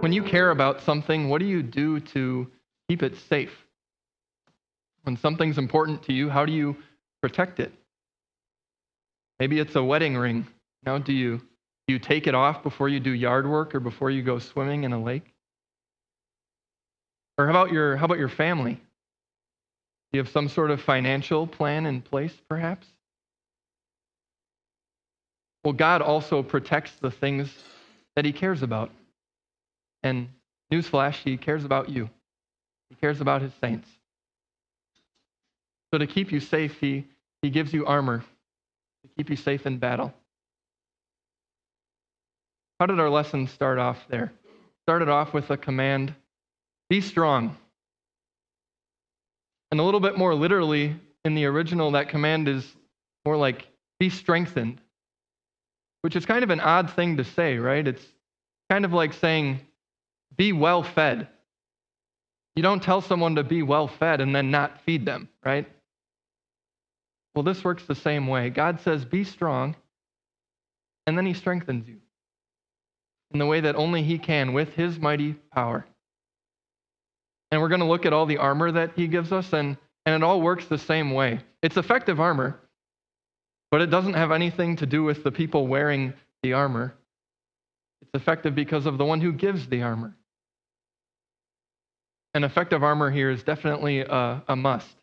when you care about something, what do you do to keep it safe? When something's important to you, how do you protect it? Maybe it's a wedding ring. Do you take it off before you do yard work or before you go swimming in a lake? Or how about your family? Do you have some sort of financial plan in place, perhaps? Well, God also protects the things that he cares about. And newsflash, he cares about you. He cares about his saints. So to keep you safe, he gives you armor to keep you safe in battle. How did our lesson start off there? Started off with a command, be strong. And a little bit more literally, in the original, that command is more like, be strengthened, which is kind of an odd thing to say, right? It's kind of like saying, be well fed. You don't tell someone to be well fed and then not feed them, right? Well, this works the same way. God says, be strong, and then he strengthens you in the way that only he can with his mighty power. And we're going to look at all the armor that he gives us, and it all works the same way. It's effective armor, but it doesn't have anything to do with the people wearing the armor. It's effective because of the one who gives the armor. And effective armor here is definitely a must,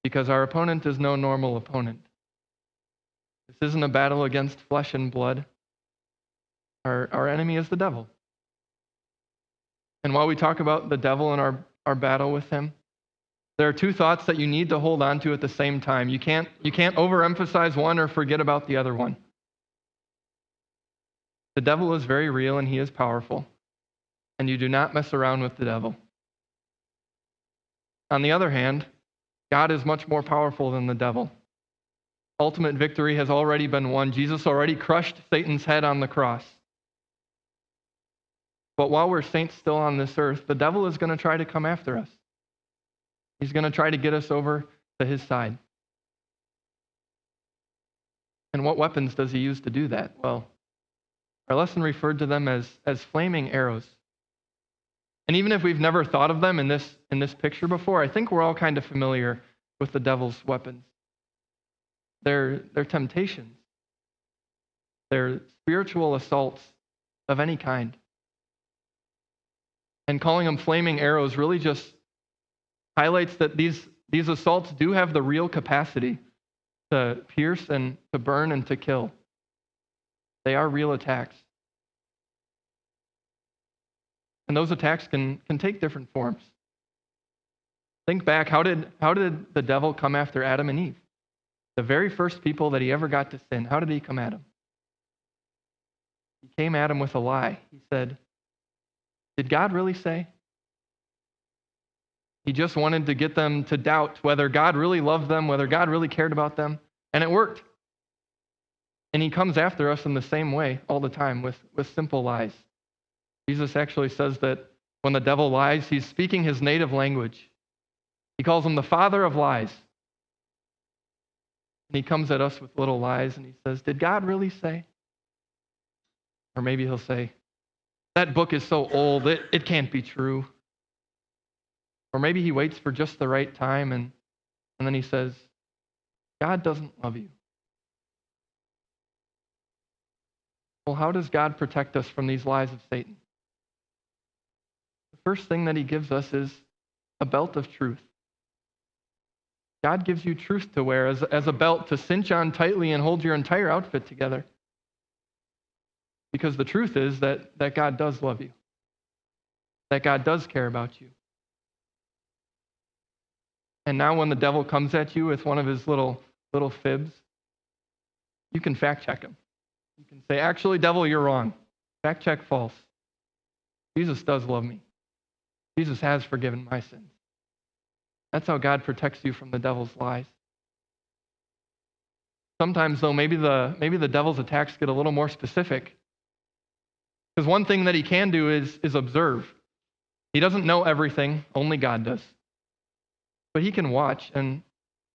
because our opponent is no normal opponent. This isn't a battle against flesh and blood. Our enemy is the devil. And while we talk about the devil and our battle with him, there are two thoughts that you need to hold on to at the same time. You can't overemphasize one or forget about the other one. The devil is very real and he is powerful, and you do not mess around with the devil. On the other hand, God is much more powerful than the devil. Ultimate victory has already been won. Jesus already crushed Satan's head on the cross. But while we're saints still on this earth, the devil is going to try to come after us. He's going to try to get us over to his side. And what weapons does he use to do that? Well, our lesson referred to them as flaming arrows. And even if we've never thought of them in this picture before, I think we're all kind of familiar with the devil's weapons. They're temptations. They're spiritual assaults of any kind. And calling them flaming arrows really just highlights that these assaults do have the real capacity to pierce and to burn and to kill. They are real attacks. And those attacks can take different forms. Think back, how did the devil come after Adam and Eve? The very first people that he ever got to sin, how did he come at them? He came at them with a lie. He said, did God really say? He just wanted to get them to doubt whether God really loved them, whether God really cared about them, and it worked. And he comes after us in the same way all the time with simple lies. Jesus actually says that when the devil lies, he's speaking his native language. He calls him the father of lies. And he comes at us with little lies and he says, did God really say? Or maybe he'll say, that book is so old, it can't be true. Or maybe he waits for just the right time and then he says, God doesn't love you. Well, how does God protect us from these lies of Satan? The first thing that he gives us is a belt of truth. God gives you truth to wear as a belt to cinch on tightly and hold your entire outfit together. Because the truth is that God does love you, that God does care about you. And now when the devil comes at you with one of his little fibs, you can fact check him. You can say, actually, devil, you're wrong. Fact check false. Jesus does love me. Jesus has forgiven my sins. That's how God protects you from the devil's lies. Sometimes, though, maybe the devil's attacks get a little more specific. Because one thing that he can do is observe. He doesn't know everything, only God does. But he can watch, and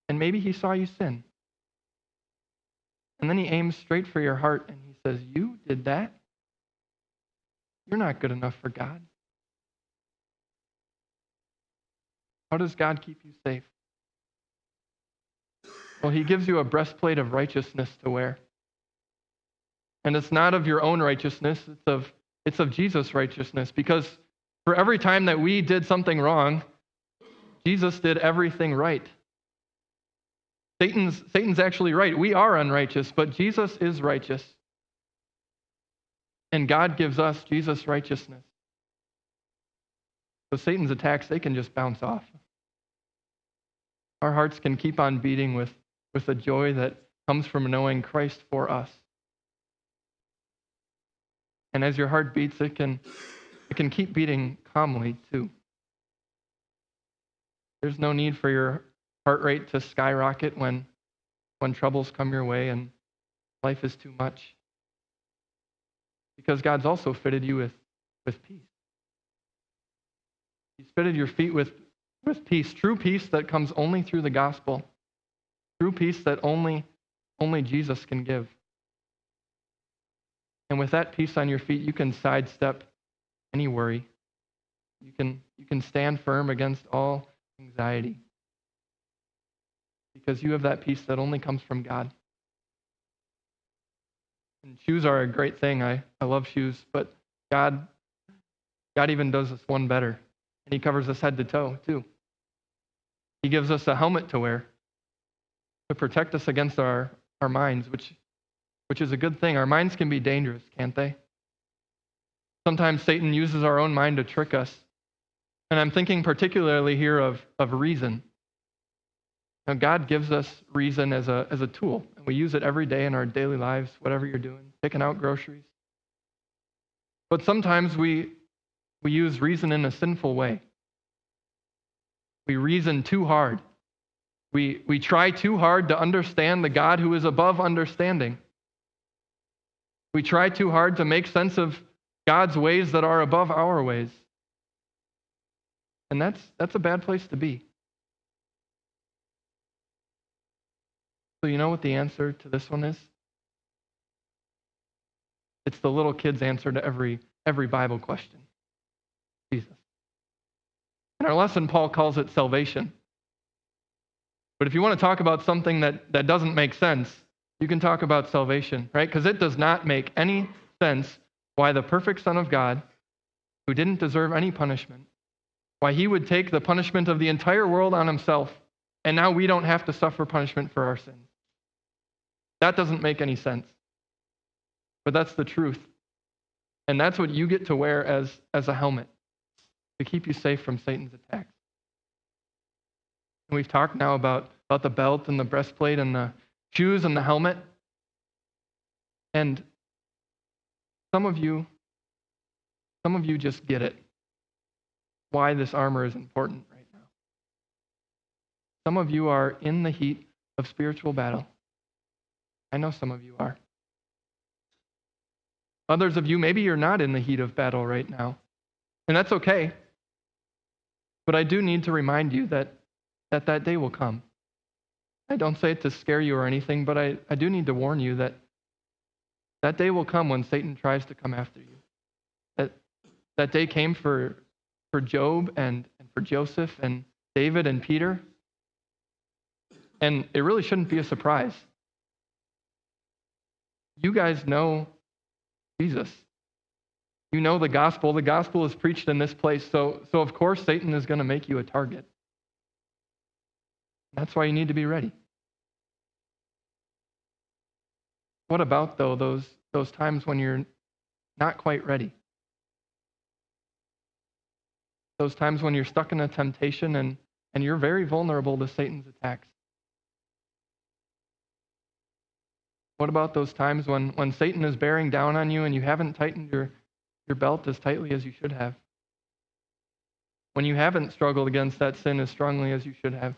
maybe he saw you sin. And then he aims straight for your heart, and he says, you did that? You're not good enough for God. How does God keep you safe? Well, he gives you a breastplate of righteousness to wear. And it's not of your own righteousness, it's of Jesus' righteousness. Because for every time that we did something wrong, Jesus did everything right. Satan's actually right. We are unrighteous, but Jesus is righteous. And God gives us Jesus' righteousness. So Satan's attacks, they can just bounce off. Our hearts can keep on beating with a joy that comes from knowing Christ for us. And as your heart beats, it can keep beating calmly too. There's no need for your heart rate to skyrocket when troubles come your way and life is too much. Because God's also fitted you with peace. He's fitted your feet with peace, true peace that comes only through the gospel, true peace that only Jesus can give. And with that peace on your feet, you can sidestep any worry. You can stand firm against all anxiety because you have that peace that only comes from God. And shoes are a great thing. I love shoes, but God even does this one better. And he covers us head to toe, too. He gives us a helmet to wear to protect us against our minds, which is a good thing. Our minds can be dangerous, can't they? Sometimes Satan uses our own mind to trick us. And I'm thinking particularly here of reason. Now, God gives us reason as a tool, and we use it every day in our daily lives, whatever you're doing, picking out groceries. But sometimes we use reason in a sinful way. We reason too hard. We try too hard to understand the God who is above understanding. We try too hard to make sense of God's ways that are above our ways. And that's a bad place to be. So you know what the answer to this one is? It's the little kid's answer to every Bible question. Jesus. In our lesson, Paul calls it salvation. But if you want to talk about something that doesn't make sense, you can talk about salvation, right? Because it does not make any sense why the perfect Son of God, who didn't deserve any punishment, why he would take the punishment of the entire world on himself, and now we don't have to suffer punishment for our sins. That doesn't make any sense. But that's the truth. And that's what you get to wear as a helmet to keep you safe from Satan's attacks. And we've talked now about the belt and the breastplate and the shoes and the helmet. And some of you just get it, why this armor is important right now. Some of you are in the heat of spiritual battle. I know some of you are. Others of you, maybe you're not in the heat of battle right now. And that's okay. But I do need to remind you that day will come. I don't say it to scare you or anything, but I do need to warn you that day will come when Satan tries to come after you. That day came for Job and for Joseph and David and Peter. And it really shouldn't be a surprise. You guys know Jesus. You know the gospel. The gospel is preached in this place. So of course, Satan is going to make you a target. That's why you need to be ready. What about, though, those times when you're not quite ready? Those times when you're stuck in a temptation and you're very vulnerable to Satan's attacks. What about those times when Satan is bearing down on you and you haven't tightened your belt as tightly as you should have? When you haven't struggled against that sin as strongly as you should have?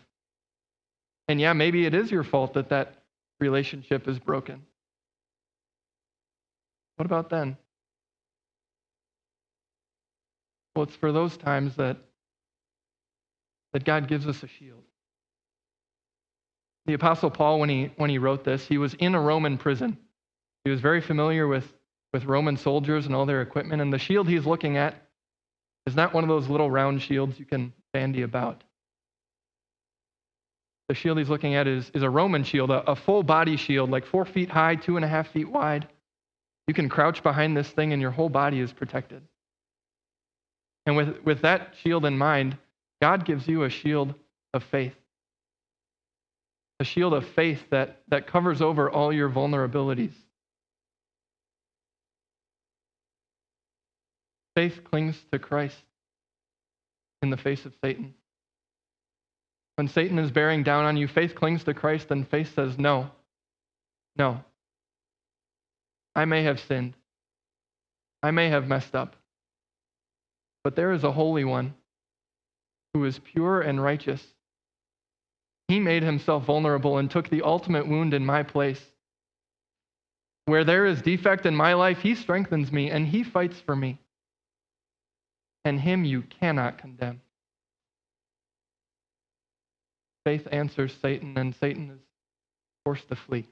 And yeah, maybe it is your fault that relationship is broken. What about then? Well, it's for those times that God gives us a shield. The Apostle Paul, when he wrote this, he was in a Roman prison. He was very familiar with with Roman soldiers and all their equipment. And the shield he's looking at is not one of those little round shields you can bandy about. The shield he's looking at is a Roman shield, a full body shield, like 4 feet high, 2.5 feet wide. You can crouch behind this thing and your whole body is protected. And with that shield in mind, God gives you a shield of faith. A shield of faith that covers over all your vulnerabilities. Faith clings to Christ in the face of Satan. When Satan is bearing down on you, faith clings to Christ, and faith says, no. I may have sinned. I may have messed up. But there is a Holy One who is pure and righteous. He made himself vulnerable and took the ultimate wound in my place. Where there is defect in my life, he strengthens me and he fights for me. And him you cannot condemn. Faith answers Satan, and Satan is forced to flee.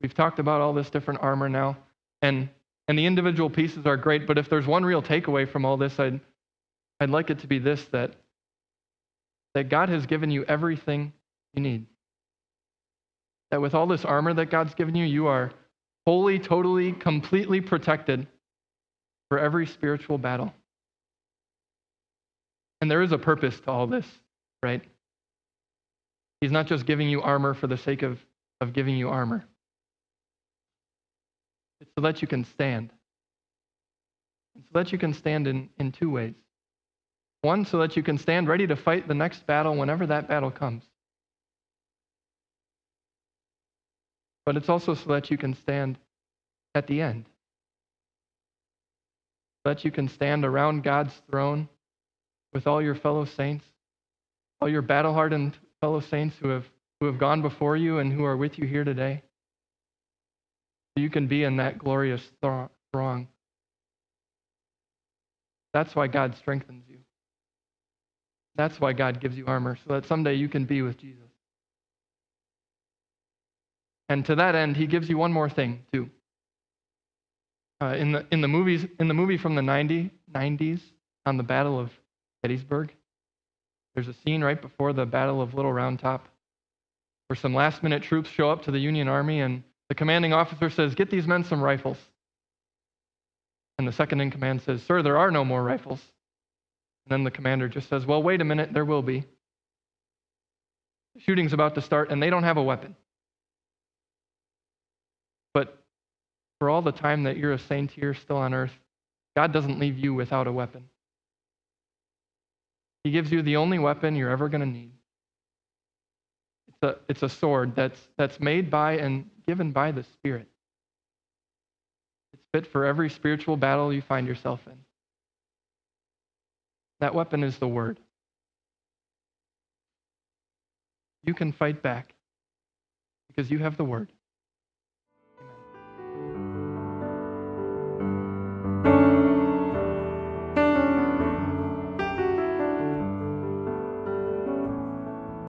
We've talked about all this different armor now, and the individual pieces are great, but if there's one real takeaway from all this, I'd like it to be this, that God has given you everything you need. That with all this armor that God's given you, you are wholly, totally, completely protected for every spiritual battle. And there is a purpose to all this, right? He's not just giving you armor for the sake of giving you armor. It's so that you can stand. And so that you can stand in two ways. One, so that you can stand ready to fight the next battle whenever that battle comes. But it's also so that you can stand at the end. So that you can stand around God's throne with all your fellow saints, all your battle-hardened fellow saints who have gone before you and who are with you here today. So you can be in that glorious throng. That's why God strengthens you. That's why God gives you armor, so that someday you can be with Jesus. And to that end, he gives you one more thing too. In the movie from the 90s on the Battle of Gettysburg, there's a scene right before the Battle of Little Round Top where some last-minute troops show up to the Union Army, and the commanding officer says, "Get these men some rifles." And the second in command says, "Sir, there are no more rifles." And then the commander just says, "Well, wait a minute, there will be." The shooting's about to start, and they don't have a weapon. But for all the time that you're a saint here still on earth, God doesn't leave you without a weapon. He gives you the only weapon you're ever going to need. It's a sword that's made by and given by the Spirit. It's fit for every spiritual battle you find yourself in. That weapon is the Word. You can fight back because you have the Word.